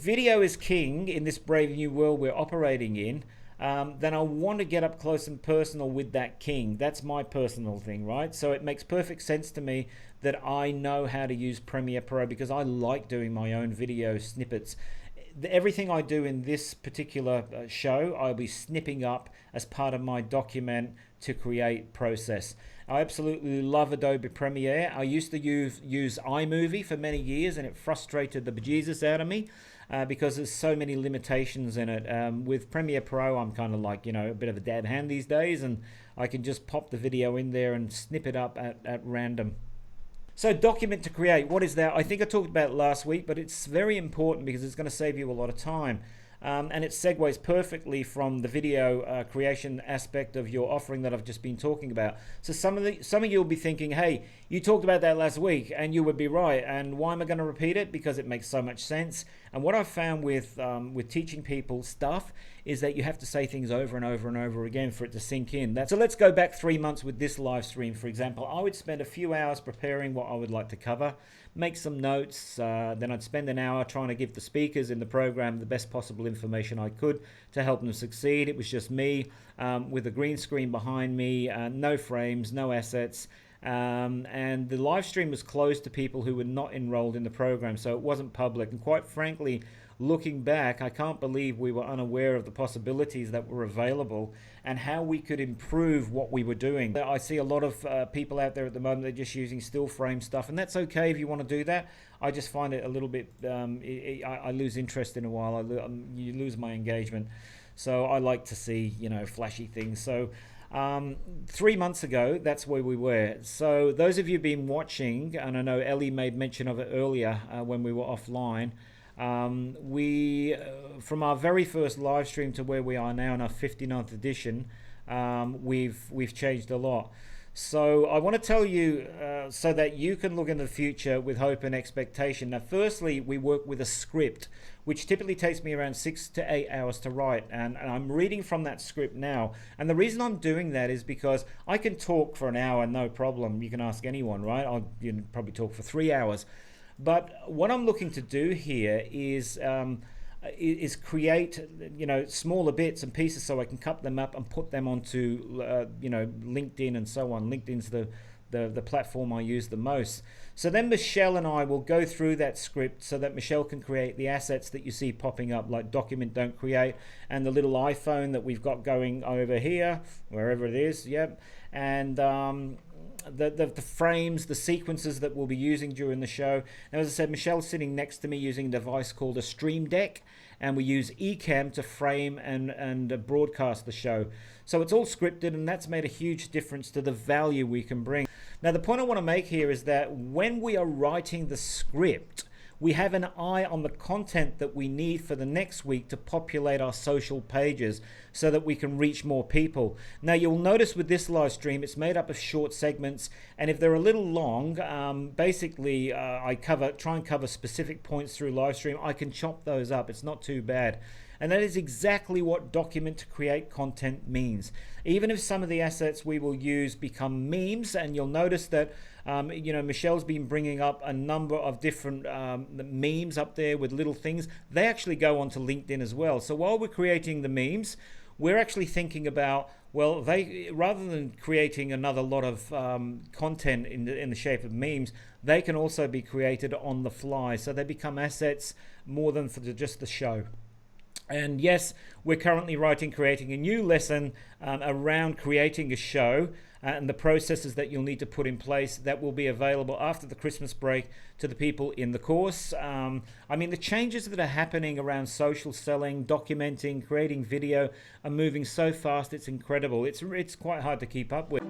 video is king in this brave new world we're operating in, then I want to get up close and personal with that king. That's my personal thing, right? So it makes perfect sense to me that I know how to use Premiere Pro because I like doing my own video snippets. Everything I do in this particular show, I'll be snipping up as part of my document to create process. I absolutely love Adobe Premiere. I used to use iMovie for many years, and it frustrated the bejesus out of me because there's so many limitations in it. With Premiere Pro, I'm kind of like, a bit of a dab hand these days, and I can just pop the video in there and snip it up at random. So document to create, what is that? I think I talked about it last week, but it's very important because it's going to save you a lot of time. And it segues perfectly from the video creation aspect of your offering that I've just been talking about. So some of you will be thinking, hey, you talked about that last week, and you would be right. And why am I going to repeat it? Because it makes so much sense. And what I've found with teaching people stuff is that you have to say things over and over and over again for it to sink in. So let's go back 3 months with this live stream, for example. I would spend a few hours preparing what I would like to cover, make some notes, then I'd spend an hour trying to give the speakers in the program the best possible information I could to help them succeed. It was just me with a green screen behind me, no frames, no assets, and the live stream was closed to people who were not enrolled in the program, so it wasn't public. And quite frankly, looking back, I can't believe we were unaware of the possibilities that were available and how we could improve what we were doing. I see a lot of people out there at the moment, they're just using still frame stuff, and that's okay if you want to do that. I just find it a little bit, I lose interest in a while, you lose my engagement. So I like to see, flashy things. So 3 months ago, that's where we were. So those of you who've been watching, and I know Ellie made mention of it earlier when we were offline, from our very first live stream to where we are now in our 59th edition, we've changed a lot. So I want to tell you so that you can look in the future with hope and expectation. Now, firstly, we work with a script, which typically takes me around 6 to 8 hours to write. And I'm reading from that script now. And the reason I'm doing that is because I can talk for an hour, no problem. You can ask anyone, right? I'll probably talk for 3 hours. But what I'm looking to do here is create, smaller bits and pieces so I can cut them up and put them onto, LinkedIn and so on. LinkedIn's the platform I use the most. So then Michelle and I will go through that script so that Michelle can create the assets that you see popping up, like document, don't create, and the little iPhone that we've got going over here, wherever it is, yep. And the frames, the sequences that we'll be using during the show. Now, as I said, Michelle's sitting next to me using a device called a Stream Deck, and we use Ecamm to frame and broadcast the show. So it's all scripted, and that's made a huge difference to the value we can bring. Now, the point I want to make here is that when we are writing the script, we have an eye on the content that we need for the next week to populate our social pages so that we can reach more people. Now, you'll notice with this live stream, it's made up of short segments, and if they're a little long, basically I try and cover specific points through live stream. I can chop those up. It's not too bad. And that is exactly what document to create content means. Even if some of the assets we will use become memes, and you'll notice that Michelle's been bringing up a number of different memes up there with little things. They actually go onto LinkedIn as well. So while we're creating the memes, we're actually thinking about, well, rather than creating another lot of content in the shape of memes, they can also be created on the fly. So they become assets more than for just the show. And yes, we're currently creating a new lesson around creating a show and the processes that you'll need to put in place that will be available after the Christmas break to the people in the course. The changes that are happening around social selling, documenting, creating video are moving so fast, it's incredible. It's quite hard to keep up with.